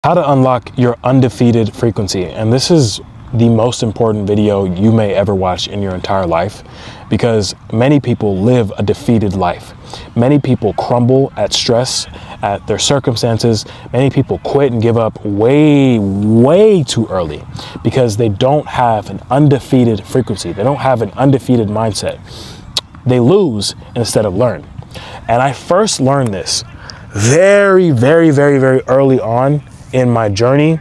How to unlock your undefeated frequency. And this is the most important video you may ever watch in your entire life, because many people live a defeated life. Many people crumble at stress, at their circumstances. Many people quit and give up way too early because they don't have an undefeated frequency. They don't have an undefeated mindset. They lose instead of learn. And I first learned this very early on in my journey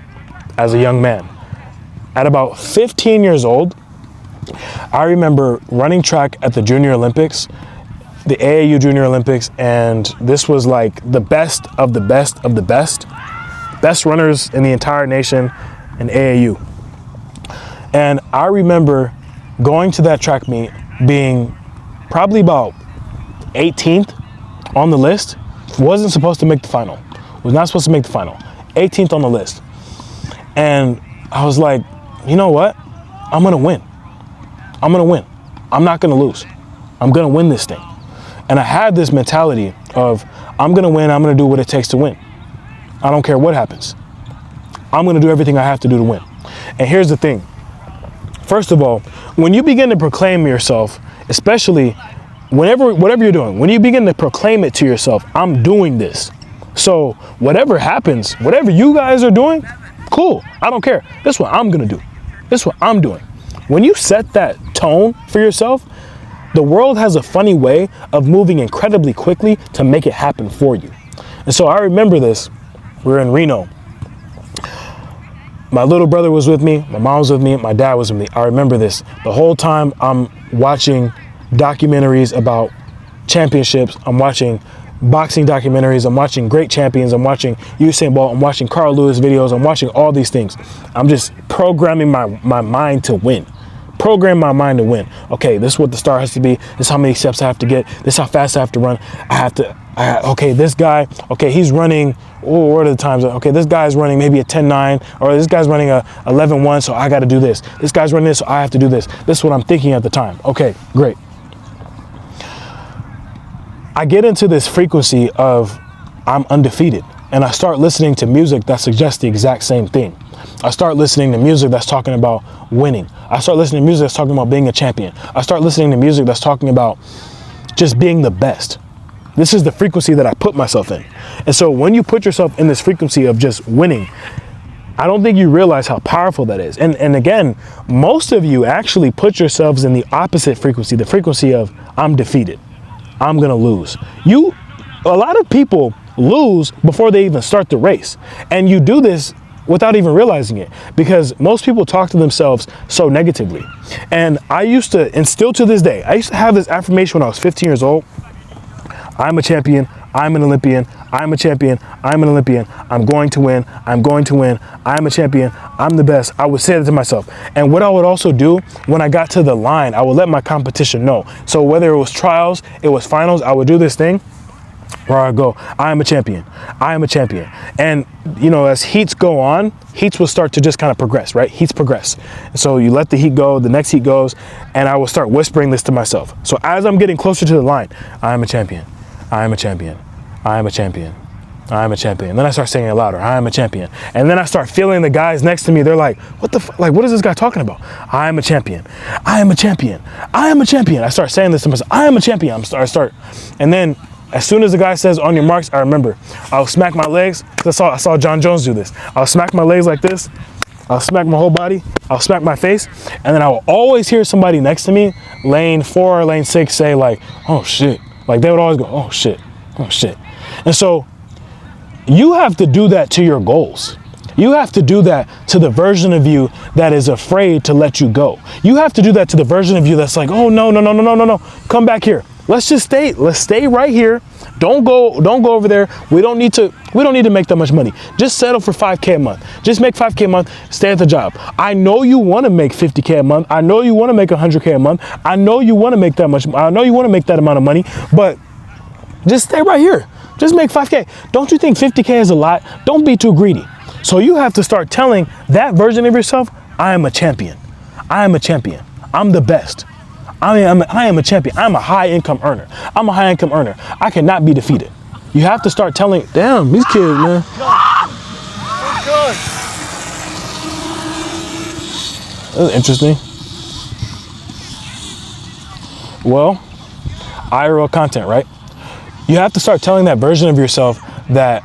as a young man. At about 15 years old, I remember running track at the Junior Olympics, the AAU Junior Olympics, and this was like the best of the best of the best runners in the entire nation in AAU. And I remember going to that track meet being probably about 18th on the list. Wasn't supposed to make the final. Was not supposed to make the final. 18th on the list. And I was like, you know what? I'm gonna win. I'm gonna win. I'm not gonna lose. I'm gonna win this thing. And I had this mentality of, I'm gonna win, I'm gonna do what it takes to win. I don't care what happens. I'm gonna do everything I have to do to win. And here's the thing. First of all, when you begin to proclaim yourself, especially whatever you're doing, when you begin to proclaim it to yourself, I'm doing this. So whatever happens, whatever you guys are doing, cool, I don't care. This is what I'm gonna do. This is what I'm doing. When you set that tone for yourself, the world has a funny way of moving incredibly quickly to make it happen for you. And so I remember this. We were in Reno. My little brother was with me, my mom was with me, my dad was with me. I remember this. The whole time I'm watching documentaries about championships, I'm watching boxing documentaries, I'm watching great champions, I'm watching Usain Bolt, I'm watching Carl Lewis videos, I'm watching all these things. I'm just programming my mind to win. Program my mind to win. Okay, this is what the start has to be. This is how many steps I have to get. This is how fast I have to run. Okay, this guy, okay, he's running, what are the times? Okay, this guy's running maybe a 10-9, or this guy's running a 11-1, so I got to do this. This guy's running this, so I have to do this. This is what I'm thinking at the time. Okay, great. I get into this frequency of I'm undefeated, and I start listening to music that suggests the exact same thing. I start listening to music that's talking about winning. I start listening to music that's talking about being a champion. I start listening to music that's talking about just being the best. This is the frequency that I put myself in. And so when you put yourself in this frequency of just winning, I don't think you realize how powerful that is. And again, most of you actually put yourselves in the opposite frequency, the frequency of I'm defeated. I'm gonna lose. A lot of people lose before they even start the race. And you do this without even realizing it, because most people talk to themselves so negatively. And I used to, and still to this day, I used to have this affirmation when I was 15 years old. I'm a champion, I'm an Olympian, I'm a champion, I'm an Olympian, I'm going to win, I'm going to win, I'm a champion, I'm the best. I would say that to myself. And what I would also do when I got to the line, I would let my competition know. So whether it was trials, it was finals, I would do this thing where I go, I am a champion, I am a champion. And you know, as heats go on, heats will start to just kind of progress, right? Heats progress. So you let the heat go, the next heat goes, and I will start whispering this to myself. So as I'm getting closer to the line, I am a champion, I am a champion, I am a champion, I am a champion. Then I start saying it louder, I am a champion. And then I start feeling the guys next to me, they're like, what is this guy talking about? I am a champion, I am a champion, I am a champion. I start saying this to myself, I am a champion. And then as soon as the guy says on your marks, I remember, I'll smack my legs. I saw John Jones do this. I'll smack my legs like this. I'll smack my whole body. I'll smack my face. And then I will always hear somebody next to me, lane 4 or lane 6, say like, oh shit. Like they would always go, oh shit, oh shit. And so you have to do that to your goals. You have to do that to the version of you that is afraid to let you go. You have to do that to the version of you that's like, oh no, come back here. Let's stay right here. Don't go over there. We don't need to make that much money. Just settle for $5K a month. Just make $5K a month, stay at the job. I know you want to make $50K a month. I know you want to make $100K a month. I know you want to make that much. I know you want to make that amount of money, but just stay right here. Just make $5K. Don't you think $50K is a lot? Don't be too greedy. So you have to start telling that version of yourself, I am a champion. I am a champion. I'm the best. I am a champion. I'm a high income earner. I'm a high income earner. I cannot be defeated. You have to start telling, damn, these kids, man. That's interesting. Well, IRL content, right? You have to start telling that version of yourself that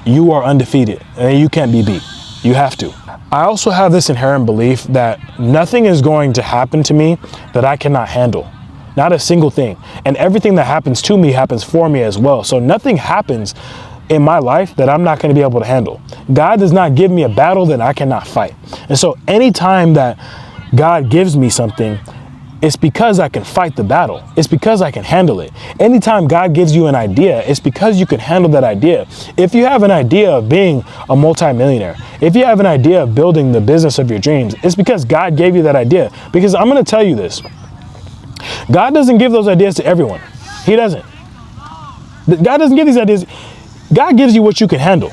you are undefeated and you can't be beat. You have to. I also have this inherent belief that nothing is going to happen to me that I cannot handle. Not a single thing. And everything that happens to me happens for me as well. So nothing happens in my life that I'm not going to be able to handle. God does not give me a battle that I cannot fight. And so anytime that God gives me something, it's because I can fight the battle. It's because I can handle it. Anytime God gives you an idea, it's because you can handle that idea. If you have an idea of being a multimillionaire, if you have an idea of building the business of your dreams, it's because God gave you that idea. Because I'm going to tell you this. God doesn't give those ideas to everyone. He doesn't. God doesn't give these ideas. God gives you what you can handle.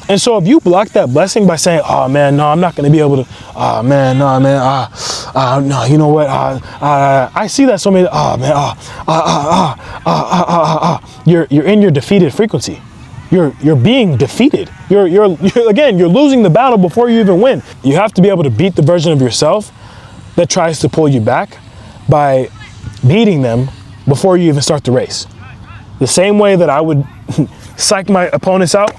And so if you block that blessing by saying, oh man, no, I'm not going to be able to, oh man, no, man, no, you know what, I see that so many, oh man, you're in your defeated frequency. You're being defeated. You're again, you're losing the battle before you even win. You have to be able to beat the version of yourself that tries to pull you back by beating them before you even start the race. The same way that I would psych my opponents out,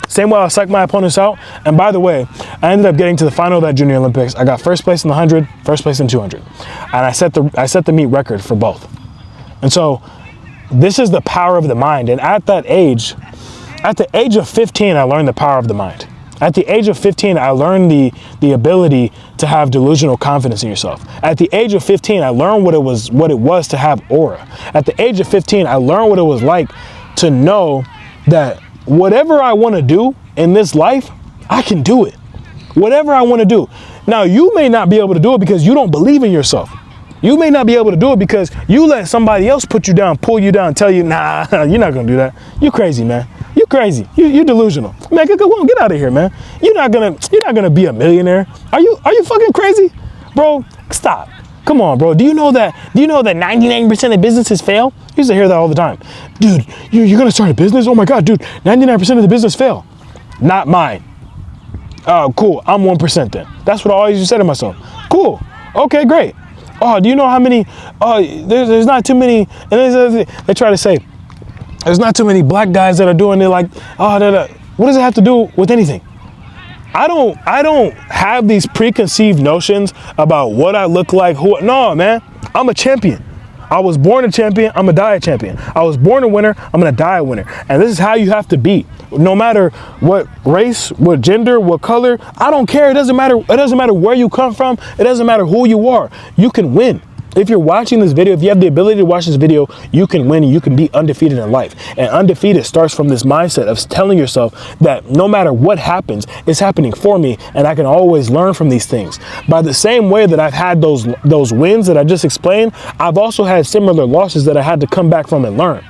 same way I'll psych my opponents out. And by the way, I ended up getting to the final of that Junior Olympics. I got first place in the 100, first place in 200. And I set the meet record for both. And so this is the power of the mind. And at the age of 15, I learned the power of the mind. At the age of 15, I learned the ability to have delusional confidence in yourself. At the age of 15, I learned what it was to have aura. At the age of 15, I learned what it was like to know that whatever I want to do in this life, I can do it. Whatever I want to do. Now, you may not be able to do it because you don't believe in yourself. You may not be able to do it because you let somebody else put you down, pull you down, tell you, nah, you're not going to do that. You crazy, man. You crazy. You delusional. Man, get out of here, man. You're not gonna be a millionaire. Are you fucking crazy? Bro, stop. Come on, bro. Do you know that 99% of businesses fail? You used to hear that all the time. Dude, you're gonna start a business? Oh my God, dude, 99% of the business fail. Not mine. Oh, cool. I'm 1% then. That's what I always used to say to myself. Cool. Okay, great. Oh, do you know how many? There's not too many. And they try to say, there's not too many black guys that are doing it. Like, what does it have to do with anything? I don't have these preconceived notions about what I look like. No, man, I'm a champion. I was born a champion. I'm gonna die a champion. I was born a winner. I'm gonna die a winner. And this is how you have to be. No matter what race, what gender, what color, I don't care. It doesn't matter. It doesn't matter where you come from. It doesn't matter who you are. You can win. If you're watching this video, if you have the ability to watch this video, you can win and you can be undefeated in life. And undefeated starts from this mindset of telling yourself that no matter what happens, it's happening for me and I can always learn from these things. By the same way that I've had those wins that I just explained, I've also had similar losses that I had to come back from and learn.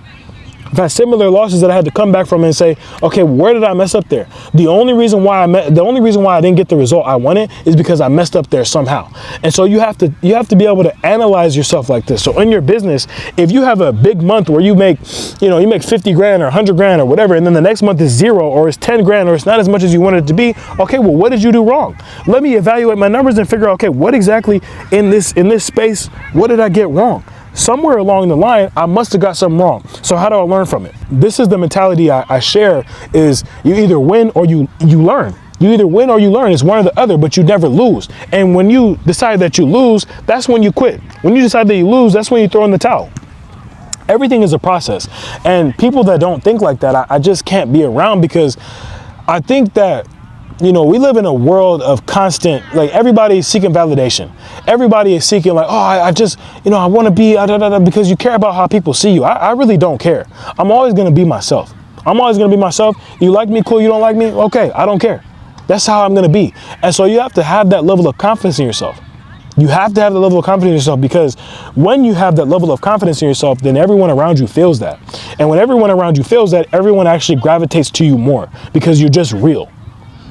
I've had similar losses that I had to come back from and say, okay, where did I mess up there? The only reason why I didn't get the result I wanted is because I messed up there somehow. And so you have to be able to analyze yourself like this. So in your business, if you have a big month where you make 50 grand or 100 grand or whatever, and then the next month is 0 or it's 10 grand or it's not as much as you wanted it to be, okay, well, what did you do wrong? Let me evaluate my numbers and figure out, okay, what exactly in this space, what did I get wrong? Somewhere along the line, I must have got something wrong. So how do I learn from it? This is the mentality I share is you either win or you learn. You either win or you learn. It's one or the other, but you never lose. And when you decide that you lose, that's when you quit. When you decide that you lose, that's when you throw in the towel. Everything is a process. And people that don't think like that, I just can't be around because I think that we live in a world of constant, like everybody is seeking validation. Everybody is seeking like, I want to be, because you care about how people see you. I really don't care. I'm always going to be myself. You like me, cool. You don't like me? Okay, I don't care. That's how I'm going to be. And so you have to have that level of confidence in yourself. You have to have the level of confidence in yourself because when you have that level of confidence in yourself, then everyone around you feels that. And when everyone around you feels that, everyone actually gravitates to you more because you're just real.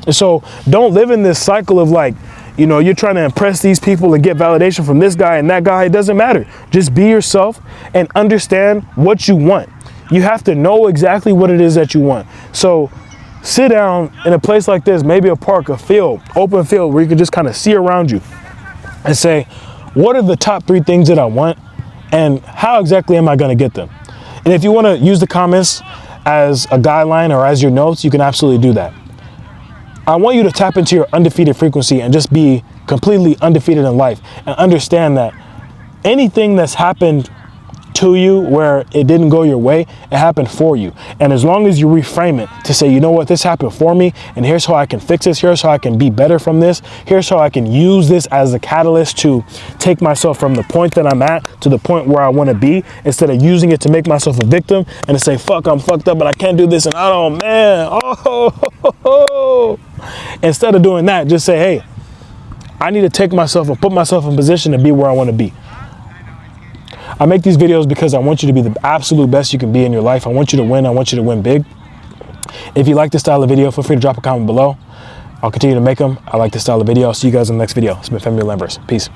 And so don't live in this cycle of like, you're trying to impress these people and get validation from this guy and that guy. It doesn't matter. Just be yourself and understand what you want. You have to know exactly what it is that you want. So sit down in a place like this, maybe a park, a field, open field where you can just kind of see around you and say, what are the top 3 things that I want and how exactly am I going to get them? And if you want to use the comments as a guideline or as your notes, you can absolutely do that. I want you to tap into your undefeated frequency and just be completely undefeated in life and understand that anything that's happened to you where it didn't go your way, it happened for you. And as long as you reframe it to say, you know what, this happened for me, and here's how I can fix this, here's how I can be better from this, here's how I can use this as a catalyst to take myself from the point that I'm at to the point where I want to be, instead of using it to make myself a victim and to say, fuck, I'm fucked up, but I can't do this, and oh man, oh. Instead of doing that, just say, hey, I need to take myself and put myself in position to be where I want to be. I make these videos because I want you to be the absolute best you can be in your life. I want you to win. I want you to win big. If you like this style of video, feel free to drop a comment below. I'll continue to make them. I like this style of video. I'll see you guys in the next video. It's been Femi LandVerse. Peace.